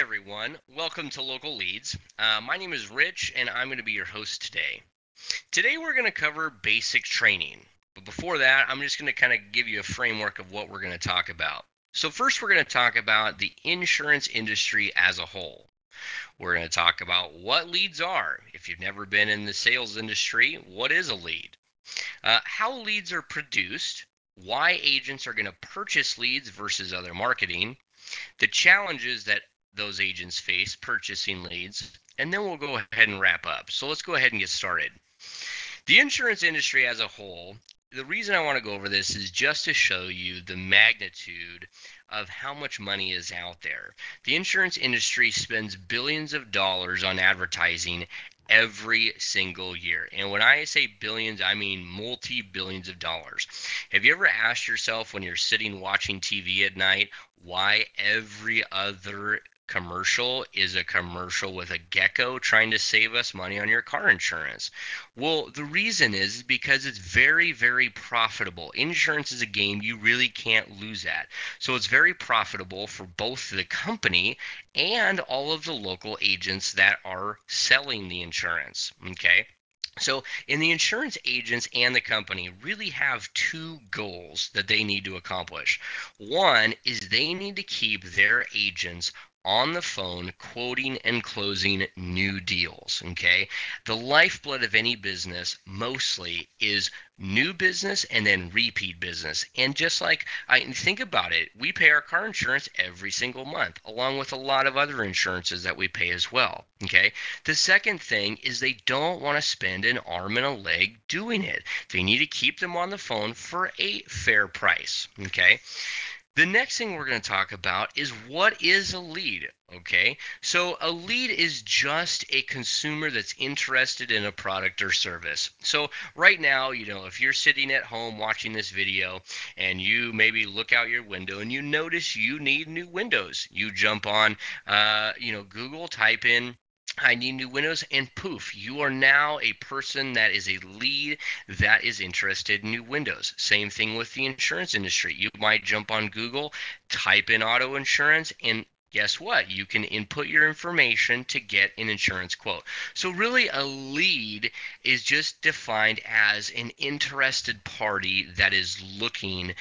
everyone, welcome to Local Leads. My name is Rich and I'm going to be your host today. Today we're going to cover basic training. But before that, I'm just going to kind of give you a framework of what we're going to talk about. So first we're going to talk about the insurance industry as a whole. We're going to talk about what leads are. If you've never been in the sales industry, what is a lead? How leads are produced, why agents are going to purchase leads versus other marketing, the challenges that those agents face purchasing leads, and then we'll go ahead and wrap up. So let's go ahead and get started. The insurance industry as a whole, the reason I want to go over this is just to show you the magnitude of how much money is out there. The insurance industry spends billions of dollars on advertising every single year. And when I say billions, I mean multi-billions of dollars. Have you ever asked yourself when you're sitting watching TV at night why every other commercial is a commercial with a gecko trying to save us money on your car insurance? Well, the reason is because it's very, very profitable. Insurance is a game you really can't lose at. So it's very profitable for both the company and all of the local agents that are selling the insurance. Okay. So, in the insurance agents and the company really have two goals that they need to accomplish. One is they need to keep their agents on the phone quoting and closing new deals. Okay. The lifeblood of any business mostly is new business and then repeat business. And just like I think about it, we pay our car insurance every single month, along with a lot of other insurances that we pay as well. Okay. The second thing is they don't want to spend an arm and a leg doing it. They need to keep them on the phone for a fair price. Okay. The next thing we're going to talk about is what is a lead, okay? So a lead is just a consumer that's interested in a product or service. So right now, if you're sitting at home watching this video and you maybe look out your window and you notice you need new windows, you jump on, Google, type in I need new windows, and poof, you are now a person that is a lead that is interested in new windows. Same thing with the insurance industry. You might jump on Google, type in auto insurance, and guess what? You can input your information to get an insurance quote. So really a lead is just defined as an interested party that is looking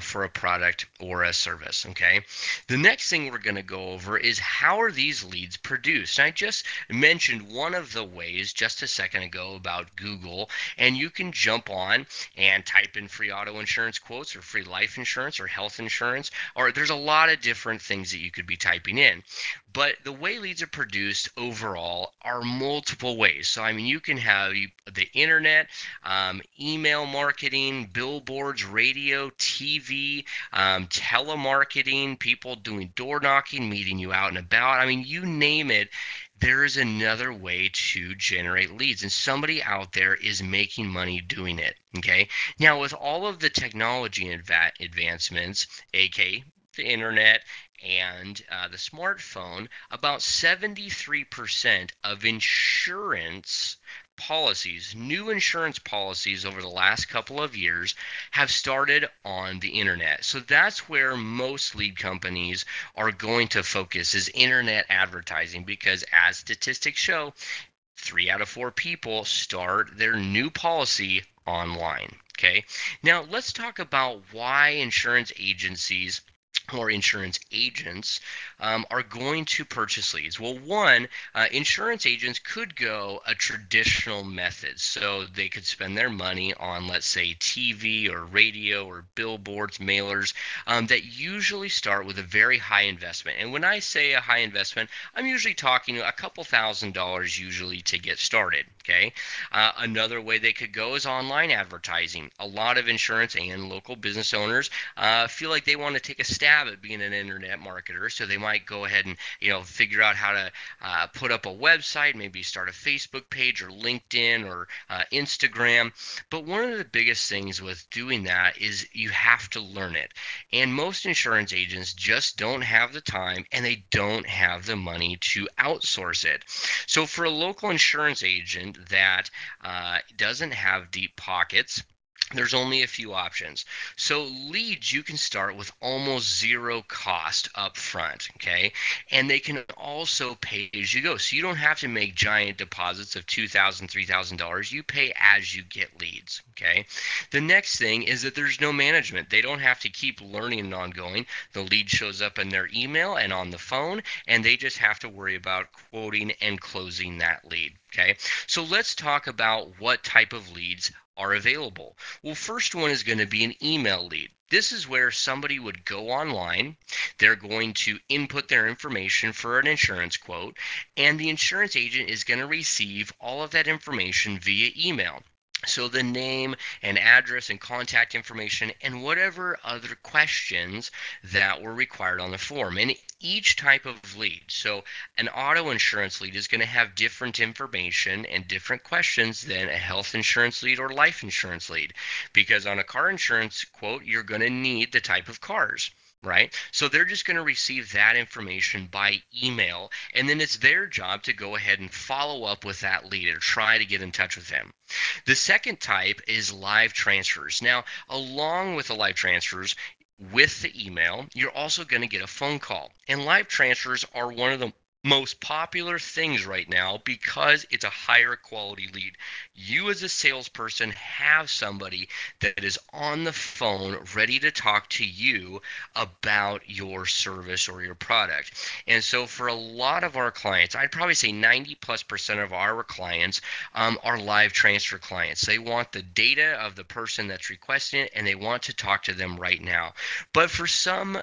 for a product or a service, okay? The next thing we're going to go over is how are these leads produced? I just mentioned one of the ways just a second ago about Google, and you can jump on and type in free auto insurance quotes or free life insurance or health insurance, or there's a lot of different things that you could be typing in. But the way leads are produced overall are multiple ways. So, you can have the internet, email marketing, billboards, radio, TV, telemarketing, people doing door knocking, meeting you out and about. You name it. There is another way to generate leads, and somebody out there is making money doing it. Okay. Now, with all of the technology advancements, aka the internet and the smartphone, about 73% of insurance policies, new insurance policies over the last couple of years have started on the internet. So that's where most lead companies are going to focus, is internet advertising, because as statistics show, 3 out of 4 people start their new policy online. Okay. Now let's talk about why insurance agencies or insurance agents are going to purchase leads. Well, one, insurance agents could go a traditional method. So they could spend their money on, let's say, TV or radio or billboards, mailers, that usually start with a very high investment. And when I say a high investment, I'm usually talking a couple $1,000s usually to get started. Okay. Another way they could go is online advertising. A lot of insurance and local business owners feel like they want to take a stab at being an internet marketer, so they might go ahead and figure out how to put up a website, maybe start a Facebook page or LinkedIn or Instagram. But one of the biggest things with doing that is you have to learn it, and most insurance agents just don't have the time and they don't have the money to outsource it. So for a local insurance agent that doesn't have deep pockets, there's only a few options. So leads you can start with almost zero cost up front, okay? And they can also pay as you go. So you don't have to make giant deposits of $2,000, $3,000. You pay as you get leads, okay? The next thing is that there's no management. They don't have to keep learning and ongoing. The lead shows up in their email and on the phone, and they just have to worry about quoting and closing that lead, okay? So let's talk about what type of leads are available. Well, first one is going to be an email lead. This is where somebody would go online, they're going to input their information for an insurance quote, and the insurance agent is going to receive all of that information via email. So the name and address and contact information and whatever other questions that were required on the form. And each type of lead, so an auto insurance lead is going to have different information and different questions than a health insurance lead or life insurance lead. Because on a car insurance quote, you're going to need the type of cars. Right? So they're just going to receive that information by email, and then it's their job to go ahead and follow up with that lead or try to get in touch with them. The second type is live transfers. Now, along with the live transfers, with the email, you're also going to get a phone call. And live transfers are one of the most popular things right now because it's a higher quality lead. You as a salesperson have somebody that is on the phone ready to talk to you about your service or your product. And so for a lot of our clients, I'd probably say 90+% of our clients are live transfer clients. They want the data of the person that's requesting it, and they want to talk to them right now. But for some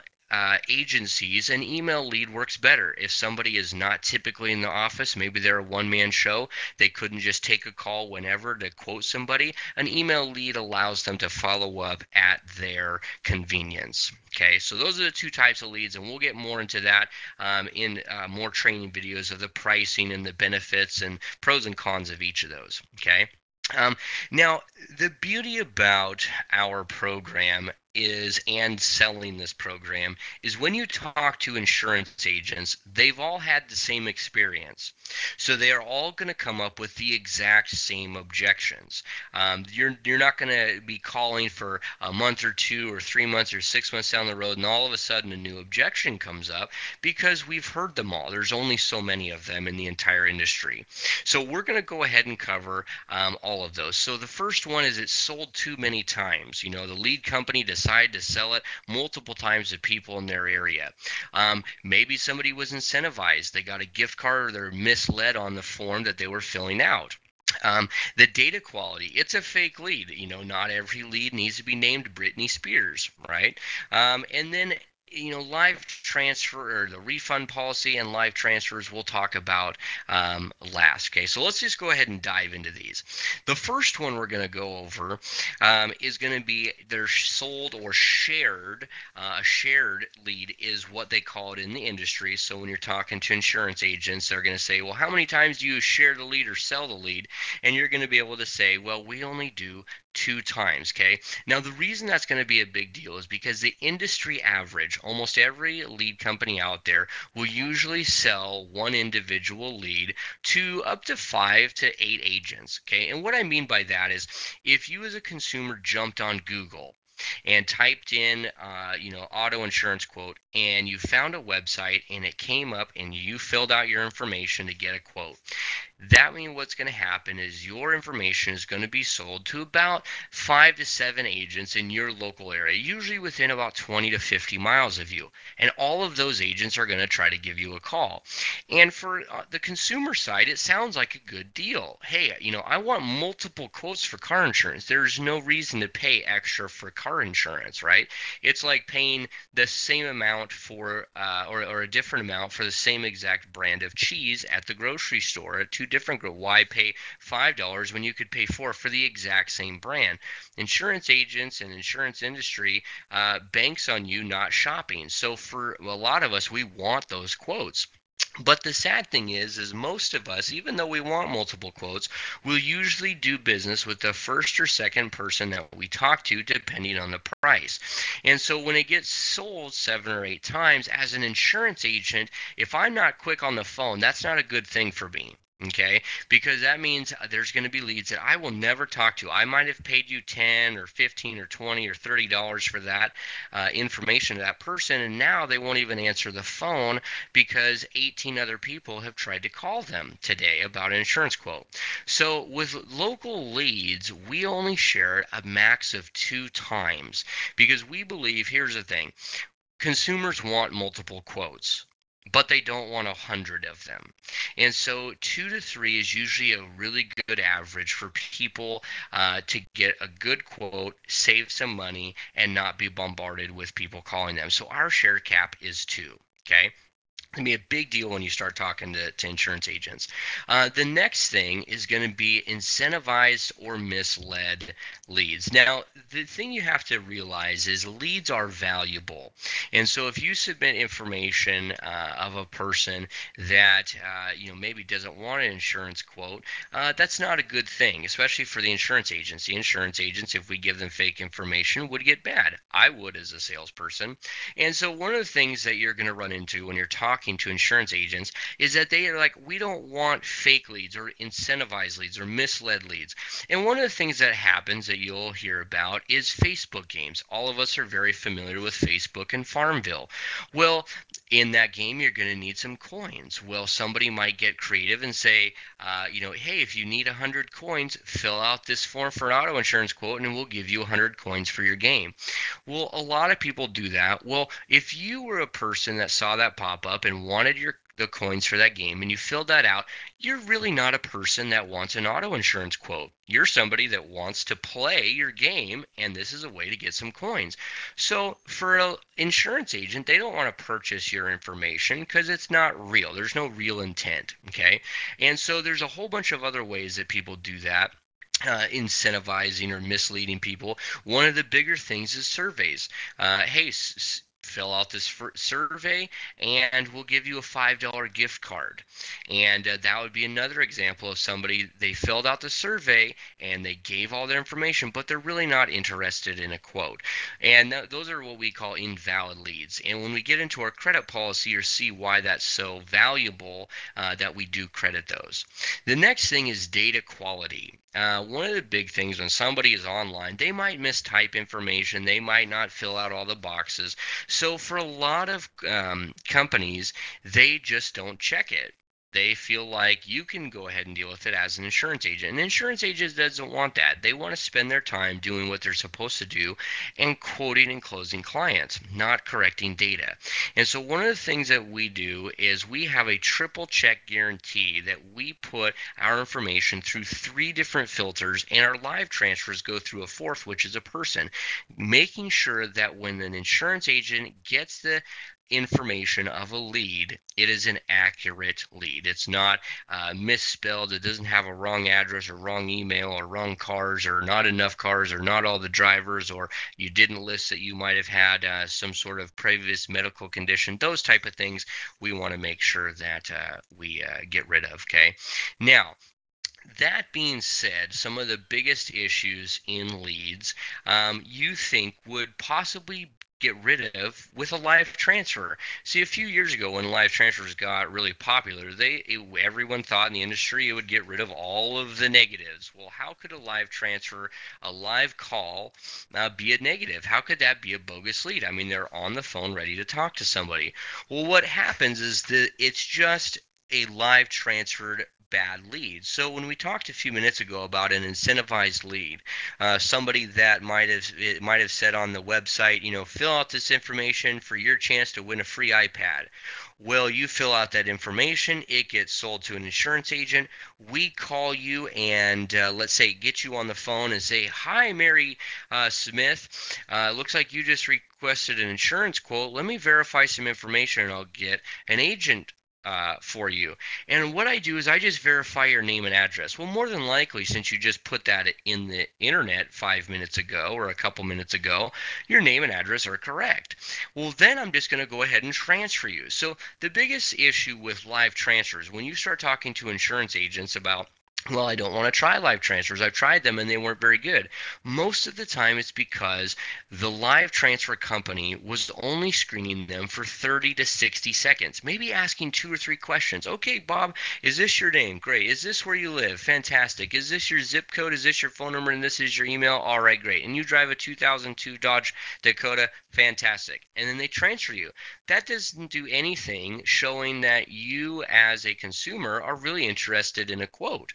agencies, an email lead works better. If somebody is not typically in the office, maybe they're a one-man show, they couldn't just take a call whenever to quote somebody, an email lead allows them to follow up at their convenience. Okay, so those are the two types of leads, and we'll get more into that in more training videos of the pricing and the benefits and pros and cons of each of those. Okay. Now, the beauty about our program and selling this program is when you talk to insurance agents, they've all had the same experience. So they are all going to come up with the exact same objections. You're not going to be calling for a month or 2 or 3 months or 6 months down the road and all of a sudden a new objection comes up, because we've heard them all. There's only so many of them in the entire industry. So we're going to go ahead and cover all of those. So the first one is it's sold too many times. You know, the lead company decide to sell it multiple times to people in their area. Maybe somebody was incentivized. They got a gift card, or they're misled on the form that they were filling out. The data quality, it's a fake lead. You know, not every lead needs to be named Britney Spears, right? And then live transfer, or the refund policy and live transfers, we'll talk about last. Okay, so let's just go ahead and dive into these. The first one we're going to go over is going to be they're sold or shared. A shared lead is what they call it in the industry. So when you're talking to insurance agents, they're going to say, well, how many times do you share the lead or sell the lead? And you're going to be able to say, well, we only do 2 times. Okay, now the reason that's going to be a big deal is because the industry average, almost every lead company out there, will usually sell one individual lead to up to 5 to 8 agents. Okay, and what I mean by that is if you as a consumer jumped on Google and typed in auto insurance quote, and you found a website and it came up and you filled out your information to get a quote, that means what's going to happen is your information is going to be sold to about 5 to 7 agents in your local area, usually within about 20 to 50 miles of you. And all of those agents are going to try to give you a call. And for the consumer side, it sounds like a good deal. Hey, I want multiple quotes for car insurance. There's no reason to pay extra for car insurance, right? It's like paying the same amount for or a different amount for the same exact brand of cheese at the grocery store at 2 different group. Why pay $5 when you could pay $4 for the exact same brand? Insurance agents and insurance industry banks on you not shopping. So for a lot of us, we want those quotes. But the sad thing is most of us, even though we want multiple quotes, will usually do business with the first or second person that we talk to, depending on the price. And so when it gets sold 7 or 8 times, as an insurance agent, if I'm not quick on the phone, that's not a good thing for me. Okay, because that means there's going to be leads that I will never talk to. I might have paid you 10 or 15 or 20 or $30 for that information to that person, and now they won't even answer the phone because 18 other people have tried to call them today about an insurance quote. So with local leads, we only share it a max of 2 times because we believe, here's the thing, consumers want multiple quotes, but they don't want 100 of them. And so 2 to 3 is usually a really good average for people to get a good quote, save some money, and not be bombarded with people calling them. So our share cap is 2. Okay. Can be a big deal when you start talking to insurance agents. The next thing is going to be incentivized or misled leads. Now, the thing you have to realize is leads are valuable. And so if you submit information of a person that maybe doesn't want an insurance quote, that's not a good thing, especially for the insurance agents. The insurance agents, if we give them fake information, would get bad. I would as a salesperson. And so one of the things that you're going to run into when you're talking to insurance agents is that they are like, we don't want fake leads or incentivized leads or misled leads. And one of the things that happens that you'll hear about is Facebook games. All of us are very familiar with Facebook and Farmville. Well, in that game, you're going to need some coins. Well, somebody might get creative and say, hey, if you need 100 coins, fill out this form for an auto insurance quote and we'll give you 100 coins for your game. Well, a lot of people do that. Well, if you were a person that saw that pop up and wanted the coins for that game and you filled that out, you're really not a person that wants an auto insurance quote. You're somebody that wants to play your game, and this is a way to get some coins. So for an insurance agent, they don't want to purchase your information because it's not real. There's no real intent, okay? And so there's a whole bunch of other ways that people do that. Incentivizing or misleading people. One of the bigger things is surveys. Hey, fill out this survey and we'll give you a $5 gift card. And that would be another example of somebody, they filled out the survey and they gave all their information, but they're really not interested in a quote. And those are what we call invalid leads. And when we get into our credit policy, you'll see why that's so valuable that we do credit those. The next thing is data quality. One of the big things when somebody is online, they might mistype information, they might not fill out all the boxes. So for a lot of companies, they just don't check it. They feel like you can go ahead and deal with it as an insurance agent. An insurance agent doesn't want that. They want to spend their time doing what they're supposed to do and quoting and closing clients, not correcting data. And so one of the things that we do is we have a triple check guarantee that we put our information through 3 different filters, and our live transfers go through a 4th, which is a person, making sure that when an insurance agent gets the information of a lead, it is an accurate lead. It's not misspelled. It doesn't have a wrong address or wrong email or wrong cars or not enough cars or not all the drivers, or you didn't list that you might have had some sort of previous medical condition. Those type of things we want to make sure that we get rid of. Okay. Now, that being said, some of the biggest issues in leads you think would possibly get rid of with a live transfer. See, a few years ago when live transfers got really popular, everyone thought in the industry it would get rid of all of the negatives. Well, how could a live transfer, a live call, be a negative? How could that be a bogus lead? I mean, they're on the phone ready to talk to somebody. Well, what happens is that it's just a live transferred bad lead. So when we talked a few minutes ago about an incentivized lead, somebody that might have said on the website, fill out this information for your chance to win a free iPad. Well, you fill out that information, it gets sold to an insurance agent. We call you and let's say get you on the phone and say, hi, Mary Smith. Looks like you just requested an insurance quote. Let me verify some information and I'll get an agent for you. And what I do is I just verify your name and address. Well, more than likely, since you just put that in the internet 5 minutes ago or a couple minutes ago, your name and address are correct. Well, then I'm just going to go ahead and transfer you. So the biggest issue with live transfers, when you start talking to insurance agents about Well, I don't want to try live transfers. I've tried them and they weren't very good. Most of the time, it's because the live transfer company was only screening them for 30 to 60 seconds, maybe asking 2 or 3 questions. Okay, Bob, is this your name? Great. Is this where you live? Fantastic. Is this your zip code? Is this your phone number? And this is your email? All right, great. And you drive a 2002 Dodge Dakota? Fantastic. And then they transfer you. That doesn't do anything showing that you as a consumer are really interested in a quote.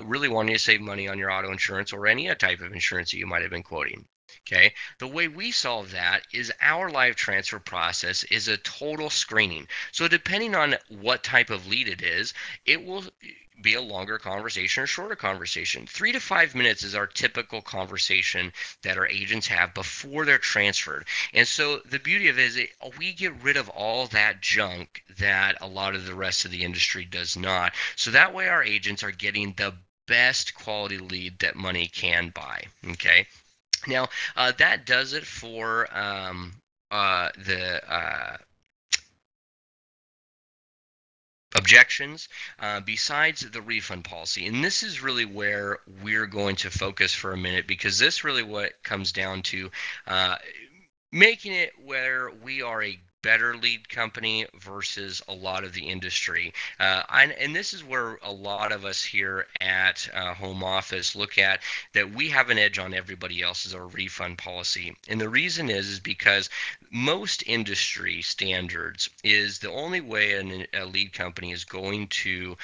Really wanting to save money on your auto insurance or any other type of insurance that you might have been quoting. Okay, the way we solve that is our live transfer process is a total screening. So depending on what type of lead it is, it will be a longer conversation or shorter conversation. 3 to 5 minutes is our typical conversation that our agents have before they're transferred. And so the beauty of it is we get rid of all that junk that a lot of the rest of the industry does not. So that way our agents are getting the best quality lead that money can buy. Okay. Now, that does it for the objections besides the refund policy. And this is really where we're going to focus for a minute, because this really what comes down to making it where we are a better lead company versus a lot of the industry. And this is where a lot of us here at Home Office look at that we have an edge on everybody else is our refund policy. And the reason is because most industry standards is the only way a lead company is going to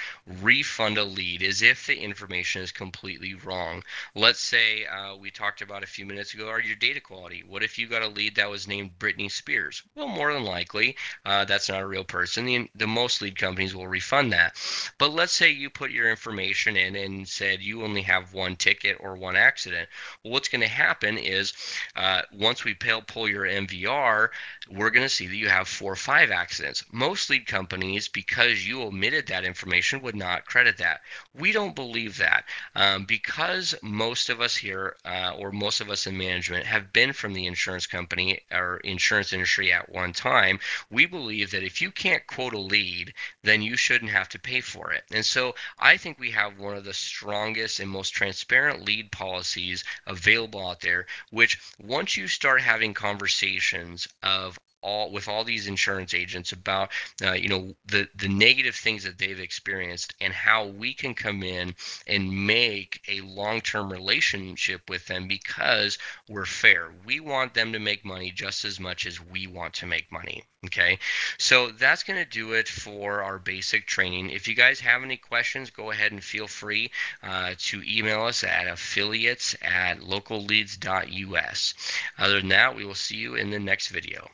refund a lead is if the information is completely wrong. Let's say we talked about a few minutes ago, your data quality. What if you got a lead that was named Britney Spears? Well, more than likely, that's not a real person. The most lead companies will refund that. But let's say you put your information in and said you only have one ticket or one accident. Well, what's going to happen is once we pull your MVR, we're going to see that you have 4 or 5 accidents. Most lead companies, because you omitted that information, would not credit that. We don't believe that because most of us here or most of us in management have been from the insurance company or insurance industry at one time. We believe that if you can't quote a lead, then you shouldn't have to pay for it. And so I think we have one of the strongest and most transparent lead policies available out there, which once you start having conversations of with all these insurance agents about the negative things that they've experienced and how we can come in and make a long-term relationship with them because we're fair. We want them to make money just as much as we want to make money. Okay, so that's going to do it for our basic training. If you guys have any questions, go ahead and feel free to email us at affiliates@localleads.us. Other than that, we will see you in the next video.